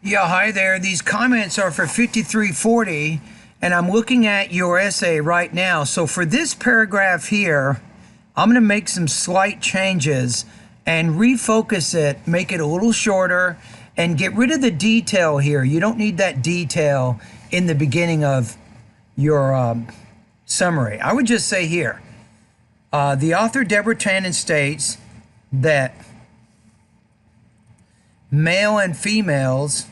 Yeah, hi there. These comments are for 5340, and I'm looking at your essay right now. So for this paragraph here, I'm going to make some slight changes and refocus it, make it a little shorter, and get rid of the detail here. You don't need that detail in the beginning of your summary. I would just say here, the author Deborah Tannen states that male and females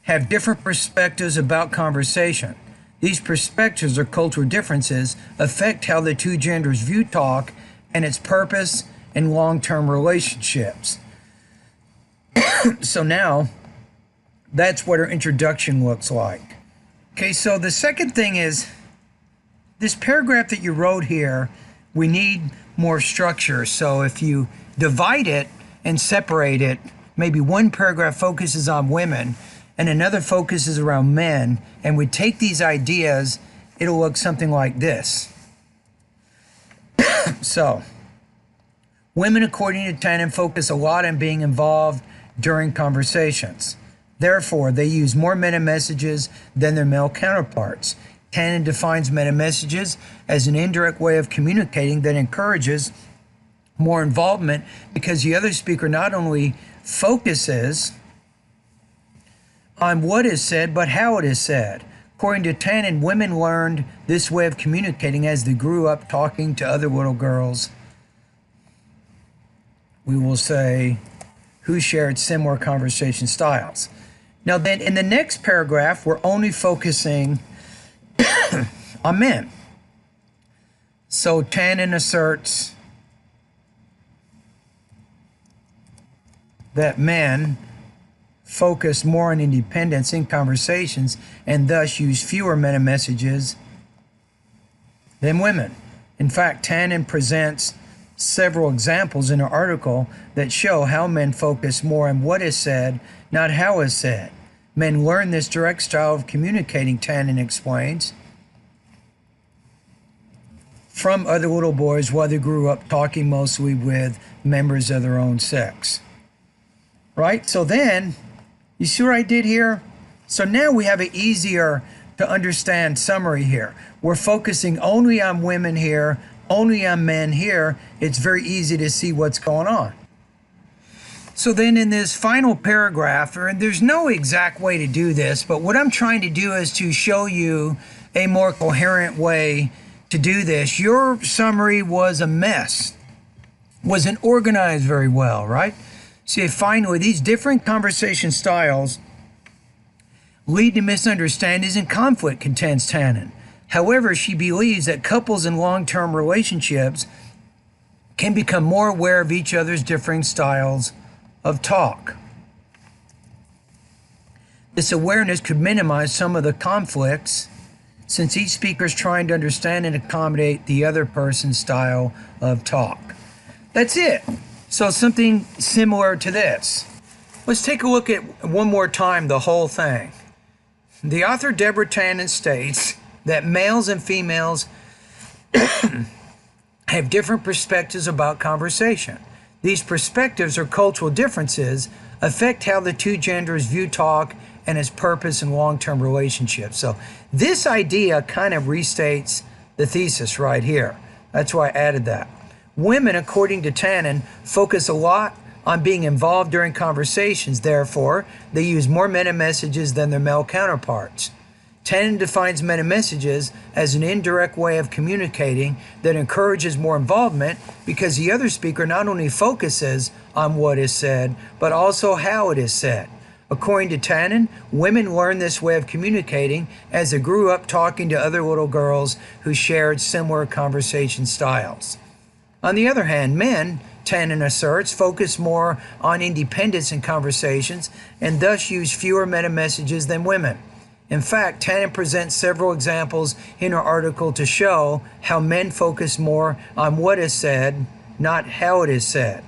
have different perspectives about conversation. These perspectives or cultural differences affect how the two genders view talk and its purpose in long-term relationships. So now, that's what our introduction looks like. Okay, so the second thing is, this paragraph that you wrote here, we need more structure. So if you divide it and separate it, maybe one paragraph focuses on women and another focuses around men, and we take these ideas, it'll look something like this. So, women, according to Tannen, focus a lot on being involved during conversations. Therefore, they use more meta messages than their male counterparts. Tannen defines meta messages as an indirect way of communicating that encourages more involvement because the other speaker not only focuses on what is said, but how it is said. According to Tannen, women learned this way of communicating as they grew up talking to other little girls, we will say, who shared similar conversation styles. Now then, in the next paragraph, we're only focusing on men. So Tannen asserts that men focus more on independence in conversations and thus use fewer meta messages than women. In fact, Tannen presents several examples in her article that show how men focus more on what is said, not how is said. Men learn this direct style of communicating, Tannen explains, from other little boys while they grew up talking mostly with members of their own sex. Right? So then, you see what I did here? So now we have an easier to understand summary here. We're focusing only on women here, only on men here. It's very easy to see what's going on. So then in this final paragraph, and there's no exact way to do this, but what I'm trying to do is to show you a more coherent way to do this. Your summary was a mess, wasn't organized very well, right? See, finally, these different conversation styles lead to misunderstandings and conflict, contends Tannen. However, she believes that couples in long-term relationships can become more aware of each other's differing styles of talk. This awareness could minimize some of the conflicts since each speaker is trying to understand and accommodate the other person's style of talk. That's it. So something similar to this. Let's take a look at one more time the whole thing. The author Deborah Tannen states that males and females have different perspectives about conversation. These perspectives or cultural differences affect how the two genders view talk and its purpose in long-term relationships. So this idea kind of restates the thesis right here. That's why I added that. Women, according to Tannen, focus a lot on being involved during conversations. Therefore, they use more meta messages than their male counterparts. Tannen defines meta messages as an indirect way of communicating that encourages more involvement because the other speaker not only focuses on what is said, but also how it is said. According to Tannen, women learn this way of communicating as they grew up talking to other little girls who shared similar conversation styles. On the other hand, men, Tannen asserts, focus more on independence in conversations and thus use fewer meta messages than women. In fact, Tannen presents several examples in her article to show how men focus more on what is said, not how it is said.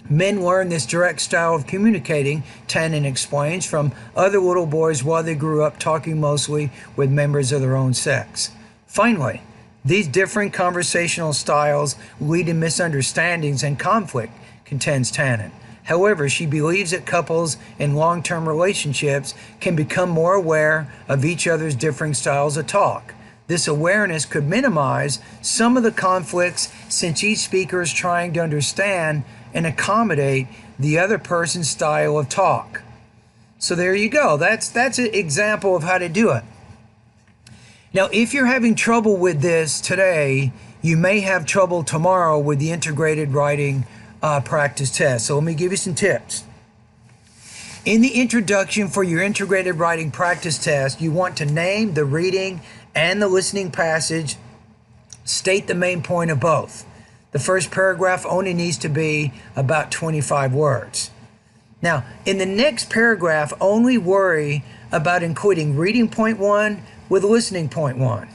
Men learn this direct style of communicating, Tannen explains, from other little boys while they grew up talking mostly with members of their own sex. Finally, these different conversational styles lead to misunderstandings and conflict, contends Tannen. However, she believes that couples in long-term relationships can become more aware of each other's differing styles of talk. This awareness could minimize some of the conflicts since each speaker is trying to understand and accommodate the other person's style of talk. So there you go. That's an example of how to do it. Now, if you're having trouble with this today, you may have trouble tomorrow with the integrated writing practice test. So let me give you some tips. In the introduction for your integrated writing practice test, you want to name the reading and the listening passage. State the main point of both. The first paragraph only needs to be about 25 words. Now, in the next paragraph, only worry about including reading point 1 with listening point 1.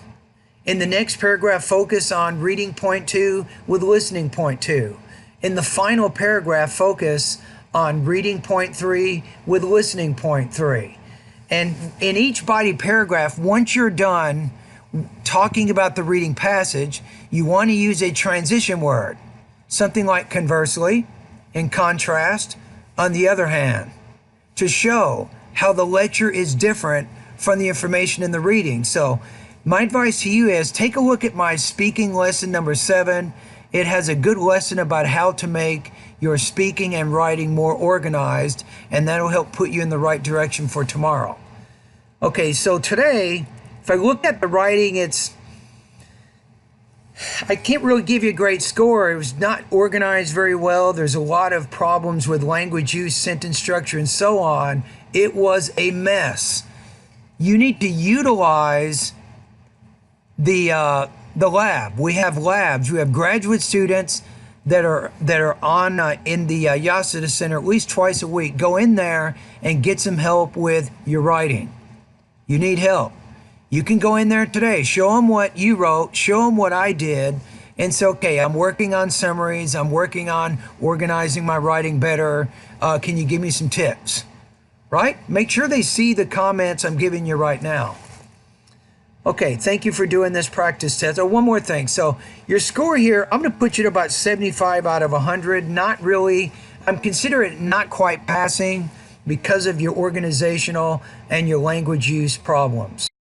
In the next paragraph, focus on reading point 2 with listening point 2. In the final paragraph, focus on reading point 3 with listening point 3. And in each body paragraph, once you're done talking about the reading passage, you want to use a transition word, something like conversely, in contrast, on the other hand, to show how the lecture is different from the information in the reading. So my advice to you is take a look at my speaking lesson number 7. It has a good lesson about how to make your speaking and writing more organized, and that'll help put you in the right direction for tomorrow. Okay, so today, if I look at the writing, I can't really give you a great score. It was not organized very well. There's a lot of problems with language use, sentence structure, and so on. It was a mess. You need to utilize the lab. We have labs. We have graduate students that are on in the Yasada Center at least twice a week. Go in there and get some help with your writing. You need help. You can go in there today, show them what you wrote, show them what I did, and say, okay, I'm working on summaries, I'm working on organizing my writing better. Can you give me some tips? Right? Make sure they see the comments I'm giving you right now. Okay, thank you for doing this practice test. Oh, one more thing. So your score here, I'm going to put you at about 75 out of 100. Not really. I'm considering it not quite passing because of your organizational and your language use problems.